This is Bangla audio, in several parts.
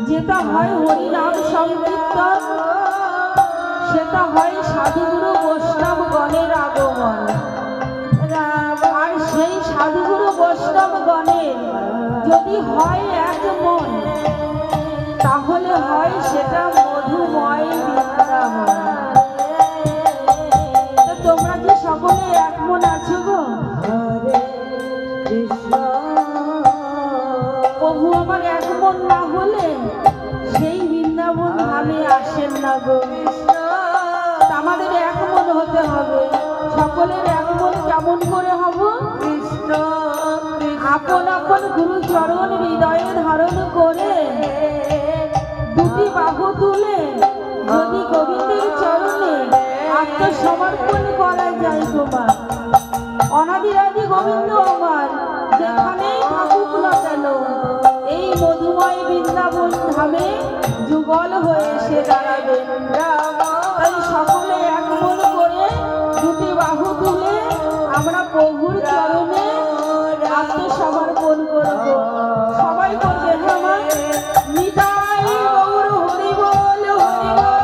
যেটা হয় হরিনাম সংকীর্তন, সেটা হয় সাধুগুরু বৈষ্ণব গণের আগমন। আর সেই সাধুগুরু বৈষ্ণব গণের যদি হয় এক মন, তাহলে হয় সেটা মধুময় বৃন্দাবন। তোমরা কি সকলে এক মন আছো গো? প্রভু আমার এক মন না হলে সেই বৃন্দাবন ধামে আসেন না গো। আমাদের এক মন হতে হবে। সকলের এক মন কেমন করে হব? কৃষ্ণ আপন আপন গুরু চরণ হৃদয়ে ধারণ করে দুটি বাহু তুলে যদি গোবিন্দের চরণে আত্মসমর্পণ করা যায় তোমার, অনাদিরাদি গোবিন্দ আমার যেখানেই থাকুক না কেন এই মধুময় বৃন্দাবন ধামে যুগল হয়ে এসে দাঁড়াবে। তাই সকলে এক মন করে দুটি বাহু তুলে আমরা প্রভুর চরণে আত্মসমর্পণ করব। সবাই করবে আমার নিতাই গৌর হরি বল হরি বল।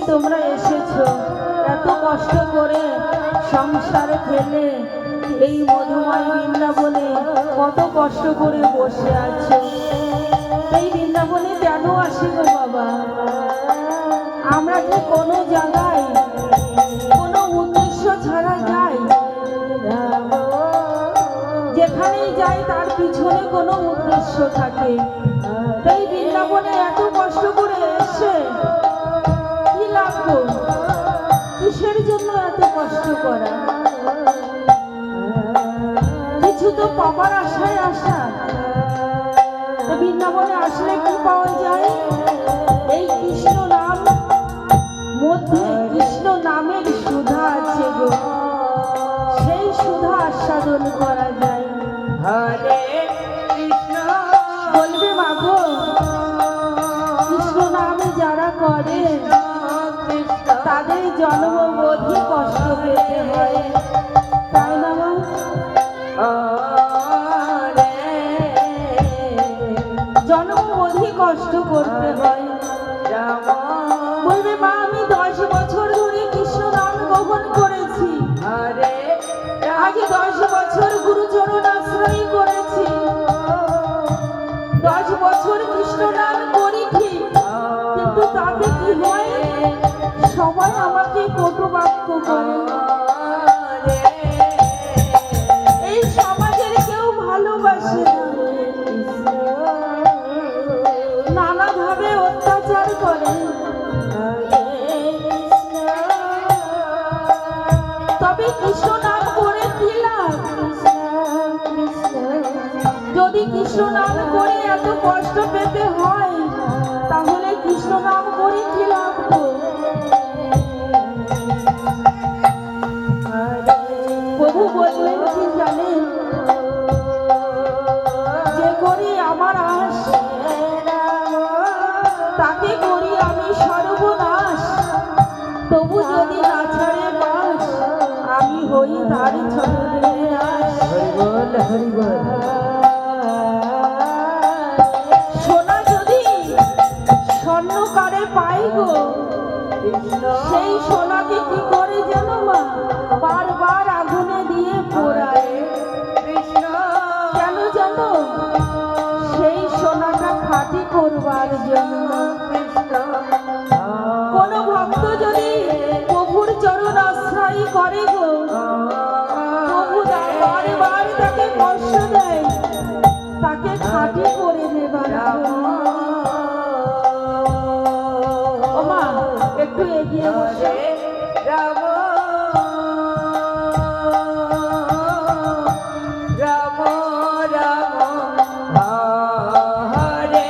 তোমরা এসেছো এত কষ্ট করে সংসারে ফেলে এই মধুময় বৃন্দাবনে কত কষ্ট করে বসে আছো। এই বৃন্দাবনে কেন আসি গো বাবা? আমরা কি কোনো জায়গায় কোনো উদ্দেশ্য ছাড়া যাই? যেখানেই যাই তার পিছনে কোনো উদ্দেশ্য থাকে। এই বৃন্দাবনে এত কষ্ট করে এসে কি লাভ গো? কিসের জন্য এত কষ্ট করা? কিছু তো পাবার আশায় আসা। বৃন্দাবনে আসলে কি পাওয়া যায়? এই কৃষ্ণ নাম, মধ্যে কৃষ্ণ নামের সুধা আছে গো, সেই সুধা আস্বাদন করা যায়। হরে কৃষ্ণ বলবে মাগো, কৃষ্ণ নামে যারা করে তাদের জন্মবোধই কষ্ট পেতে হয়, তাই না মা? জন্মবোধই কষ্ট করতে হয়। বলবে মা, আমি 10 বছর ধরে কৃষ্ণ নাম গ্রহণ করেছি, আগে 10 বছর গুরুচরণ আশ্রয় করেছি, 10 বছর কৃষ্ণ নাম করি ঠিক, কিন্তু তাতে কি হয়? সবাই আমাকে কটু বাক্য করে। এই সমাজের কেউ ভালোবাসে না, নানাভাবে অত্যাচার করে। তবে কৃষ্ণ নাম করে কি লাভ? যদি কৃষ্ণ নাম করে এত কষ্ট পেতে হয়, তাহলে কৃষ্ণ নাম করে কি লাভ গো? প্রভু বললেন কি জানেন? যে করি আমার আশ, তাকে করি আমি সর্বনাশ। তবু যদি না ছাড়ে বাস, আমি হই তার ছদ্মবেশ। সোনা যদি স্বর্ণকারে পাই গো, সেই সোনাকে কি করে জানো মা? বারবার আগুনে দিয়ে পোড়ায়। কেন জানো? সেই সোনাটা খাঁটি করবার জন্য। কোন ভক্ত যদি প্রভুর চরণ আশ্রয় করে গো, প্রভু বারবার তাকে কষ্ট দেয়, তাকে খাঁটি করে নেবার জন্য। ও মা, একটু এগিয়ে বসে। রাম রাম রাম হরে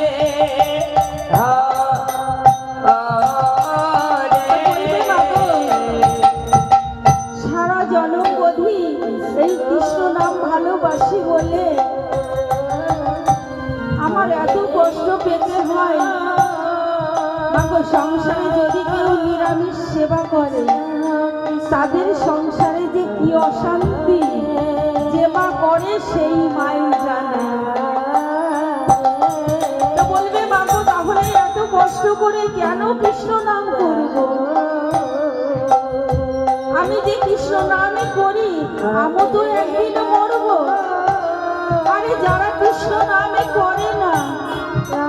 সারা জনমবোধি এই কৃষ্ণ নাম ভালোবাসি বলে আমার এত কষ্ট পেতে হয়। মাগো, সংসারে যদি কেউ নিরামিষ সেবা করে, তাদের সংসারে যে কি অশান্তি, যে মা করে সেই মাই জানে। তো বলবে মাগো, তাহলে এত কষ্ট করে কেন কৃষ্ণ নাম করব? আমি যে কৃষ্ণ নামে করি, আমি তো একদিন মরব। আরে যারা কৃষ্ণ নামে করে না,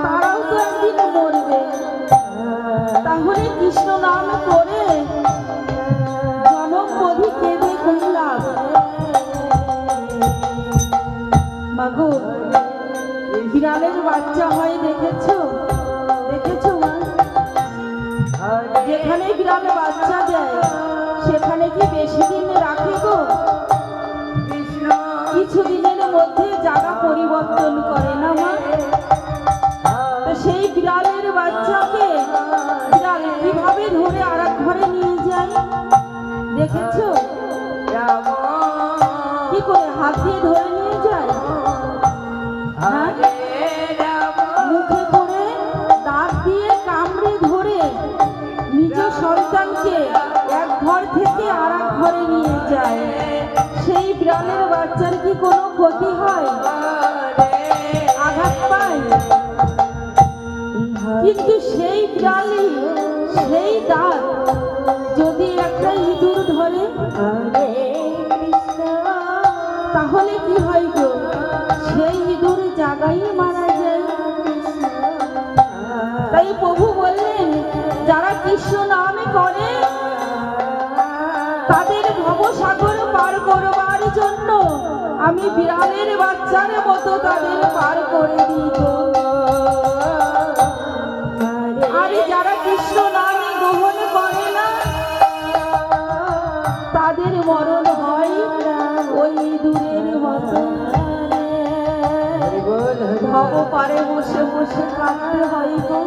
তারাও তো একদিন মরবে। তাহলে কৃষ্ণ নাম করে জনমবোধি কেঁদে কি লাভ? মাগো, বিড়ালের বাচ্চা হয় দেখেছো? দেখেছো মা? যেখানে বিড়ালে বাচ্চা দেয়, সেখানে কি বেশি দিন রাখে গো? কিছুদিনের মধ্যে জায়গা পরিবর্তন করে না মা? সেই বিড়ালের বাচ্চাকে বিড়াল কিভাবে ধরে আর এক ঘরে নিয়ে যায় দেখেছো? কি করে হাত দিয়ে ধরে নিয়ে যায়? হ্যাঁ? মুখে করে দাঁত দিয়ে কামড়ে ধরে নিজ সন্তানকে এক ঘর থেকে আর এক ঘরে নিয়ে যায়। সেই বিড়ালের বাচ্চার কি কোনো ক্ষতি হয়? আঘাত পায়? কিন্তু সেই বিড়ালই সেই দাঁত হয় গো সেই ইঁদুর জাগাই মারা যায়। তাই প্রভু বললেন যারা কৃষ্ণ নাম করে তাদের ভবসাগর পার করবার জন্য আমি বিড়ালের বাচ্চার মতো তাদের পার করে দিব। আর যারা কৃষ্ণ নাম গ্রহণ করে না তাদের মরণ হয় ওই ইঁদুরের মতো। ভব পারে বসে বসে কাঁদতে হয় গো।